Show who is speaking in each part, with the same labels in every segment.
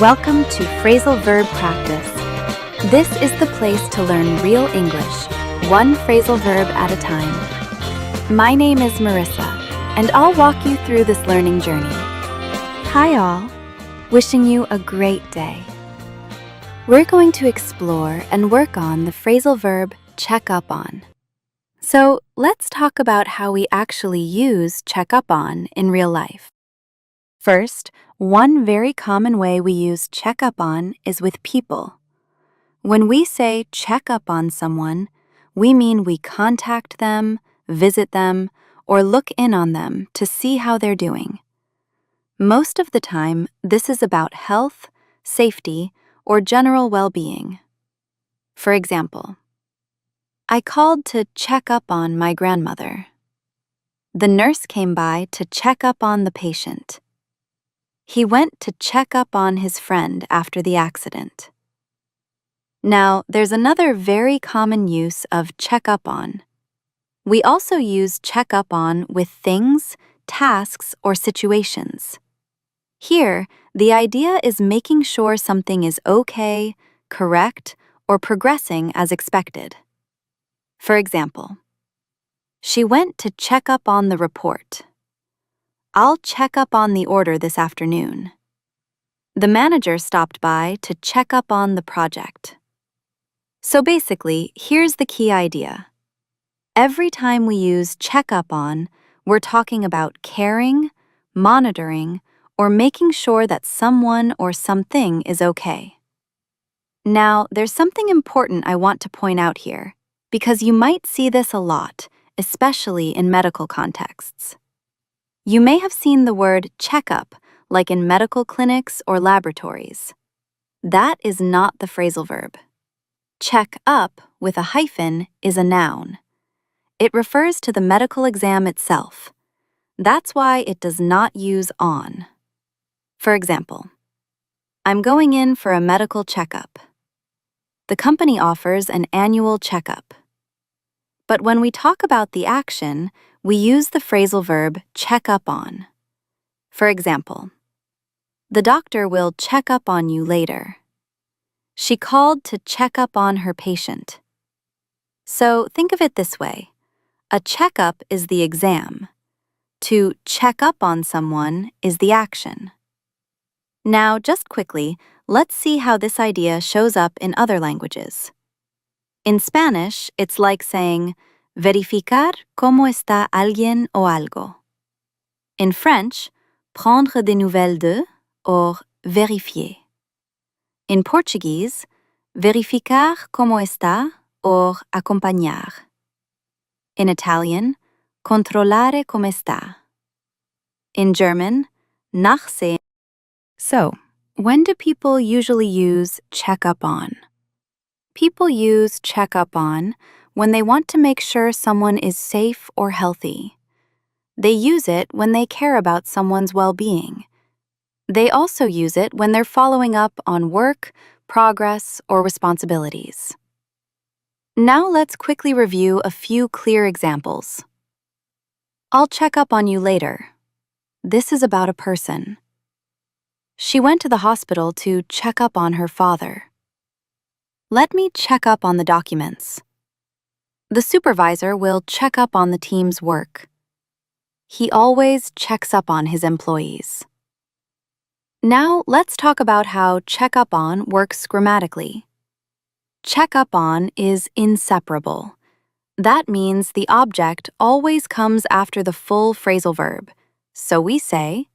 Speaker 1: Welcome to Phrasal Verb Practice. This is the place to learn real English, one phrasal verb at a time. My name is Marissa, and I'll walk you through this learning journey. Hi all, wishing you a great day. We're going to explore and work on the phrasal verb check up on. So let's talk about how we actually use check up on in real life. First, one very common way we use check up on is with people. When we say check up on someone, we mean we contact them, visit them, or look in on them to see how they're doing. Most of the time, this is about health, safety, or general well-being. For example, I called to check up on my grandmother. The nurse came by to check up on the patient. He went to check up on his friend after the accident. Now, there's another very common use of check up on. We also use check up on with things, tasks, or situations. Here, the idea is making sure something is okay, correct, or progressing as expected. For example, she went to check up on the report. I'll check up on the order this afternoon. The manager stopped by to check up on the project. So basically, here's the key idea. Every time we use check up on, we're talking about caring, monitoring, or making sure that someone or something is okay. Now, there's something important I want to point out here, because you might see this a lot, especially in medical contexts. You may have seen the word checkup, like in medical clinics or laboratories. That is not the phrasal verb. Check up with a hyphen is a noun. It refers to the medical exam itself. That's why it does not use on. For example, I'm going in for a medical checkup. The company offers an annual checkup. But when we talk about the action, we use the phrasal verb check up on. For example, the doctor will check up on you later. She called to check up on her patient. So think of it this way. A checkup is the exam. To check up on someone is the action. Now, just quickly, let's see how this idea shows up in other languages. In Spanish, it's like saying, verificar cómo está alguien o algo. In French, prendre des nouvelles de or vérifier. In Portuguese, verificar cómo está or acompanhar. In Italian, controllare come sta. In German, nachsehen. So, when do people usually use check up on? People use check up on when they want to make sure someone is safe or healthy. They use it when they care about someone's well-being. They also use it when they're following up on work, progress, or responsibilities. Now let's quickly review a few clear examples. I'll check up on you later. This is about a person. She went to the hospital to check up on her father. Let me check up on the documents. The supervisor will check up on the team's work. He always checks up on his employees. Now let's talk about how check up on works grammatically. Check up on is inseparable. That means the object always comes after the full phrasal verb. So we say,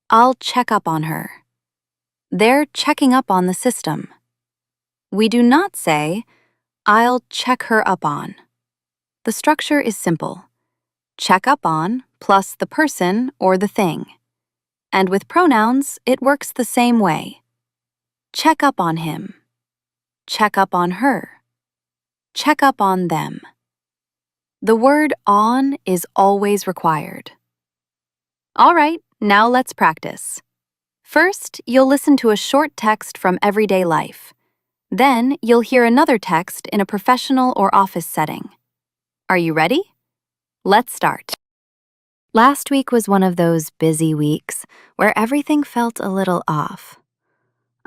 Speaker 1: I'll check up on her. They're checking up on the system. We do not say, I'll check her up on. The structure is simple. Check up on plus the person or the thing. And with pronouns, it works the same way. Check up on him. Check up on her. Check up on them. The word on is always required. All right, now let's practice. First, you'll listen to a short text from everyday life. Then, you'll hear another text in a professional or office setting. Are you ready? Let's start. Last week was one of those busy weeks where everything felt a little off.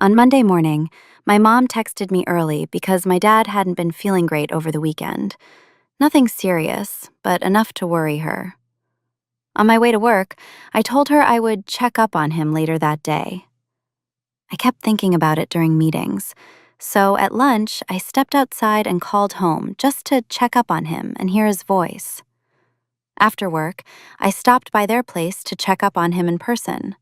Speaker 1: On Monday morning, my mom texted me early because my dad hadn't been feeling great over the weekend. Nothing serious, but enough to worry her. On my way to work, I told her I would check up on him later that day. I kept thinking about it during meetings, so at lunch, I stepped outside and called home just to check up on him and hear his voice. After work, I stopped by their place to check up on him in person.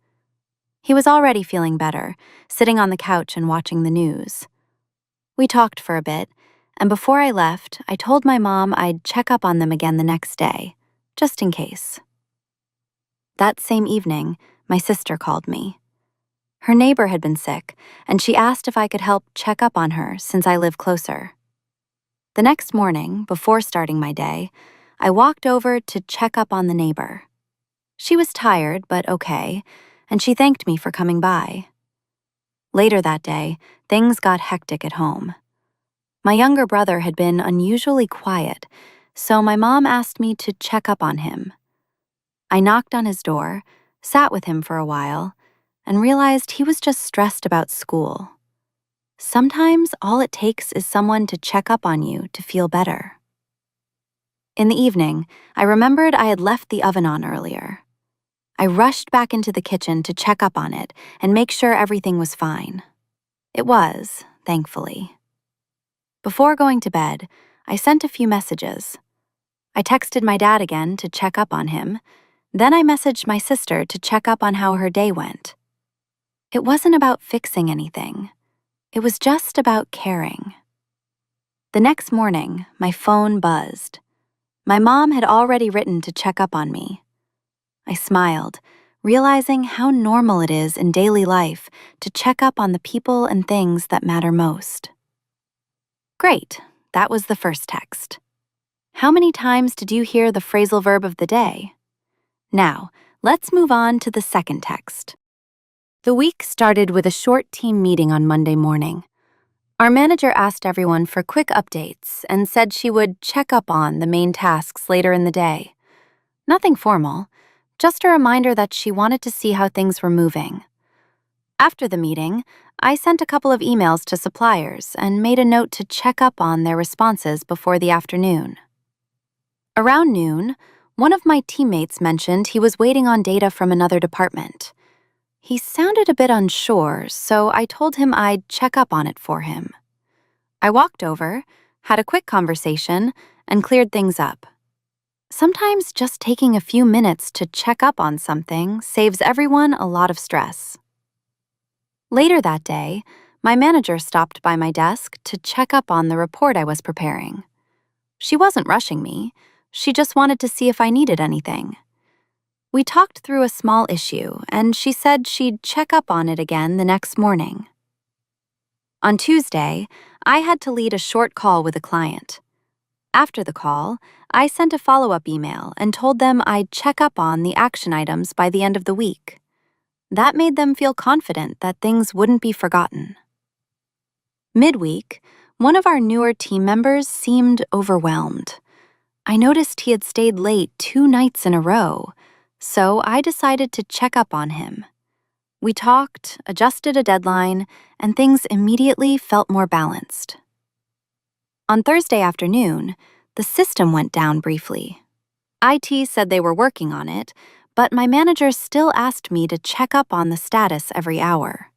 Speaker 1: He was already feeling better, sitting on the couch and watching the news. We talked for a bit, and before I left, I told my mom I'd check up on them again the next day, just in case. That same evening, my sister called me. Her neighbor had been sick, and she asked if I could help check up on her since I live closer. The next morning, before starting my day, I walked over to check up on the neighbor. She was tired, but okay, and she thanked me for coming by. Later that day, things got hectic at home. My younger brother had been unusually quiet, so my mom asked me to check up on him. I knocked on his door, sat with him for a while, and realized he was just stressed about school. Sometimes all it takes is someone to check up on you to feel better. In the evening, I remembered I had left the oven on earlier. I rushed back into the kitchen to check up on it and make sure everything was fine. It was, thankfully. Before going to bed, I sent a few messages. I texted my dad again to check up on him. Then I messaged my sister to check up on how her day went. It wasn't about fixing anything. It was just about caring. The next morning, my phone buzzed. My mom had already written to check up on me. I smiled, realizing how normal it is in daily life to check up on the people and things that matter most. Great, that was the first text. How many times did you hear the phrasal verb of the day? Now, let's move on to the second text. The week started with a short team meeting on Monday morning. Our manager asked everyone for quick updates and said she would check up on the main tasks later in the day. Nothing formal, just a reminder that she wanted to see how things were moving. After the meeting, I sent a couple of emails to suppliers and made a note to check up on their responses before the afternoon. Around noon, one of my teammates mentioned he was waiting on data from another department. He sounded a bit unsure, so I told him I'd check up on it for him. I walked over, had a quick conversation, and cleared things up. Sometimes just taking a few minutes to check up on something saves everyone a lot of stress. Later that day, my manager stopped by my desk to check up on the report I was preparing. She wasn't rushing me. She just wanted to see if I needed anything. We talked through a small issue, and she said she'd check up on it again the next morning. On Tuesday, I had to lead a short call with a client. After the call, I sent a follow-up email and told them I'd check up on the action items by the end of the week. That made them feel confident that things wouldn't be forgotten. Midweek, one of our newer team members seemed overwhelmed. I noticed he had stayed late 2 nights in a row, so I decided to check up on him. We talked, adjusted a deadline, and things immediately felt more balanced. On Thursday afternoon, the system went down briefly. IT said they were working on it, but my manager still asked me to check up on the status every hour.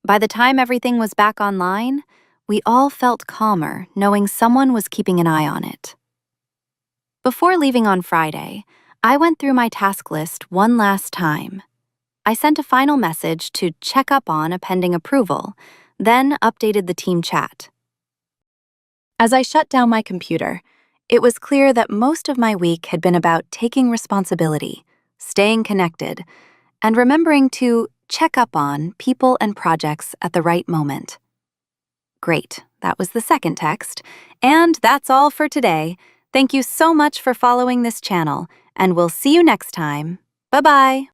Speaker 1: By the time everything was back online, we all felt calmer knowing someone was keeping an eye on it. Before leaving on Friday, I went through my task list one last time. I sent a final message to check up on a pending approval, then updated the team chat. As I shut down my computer, it was clear that most of my week had been about taking responsibility, staying connected, and remembering to check up on people and projects at the right moment. Great, that was the second text. And that's all for today. Thank you so much for following this channel, and we'll see you next time. Bye-bye.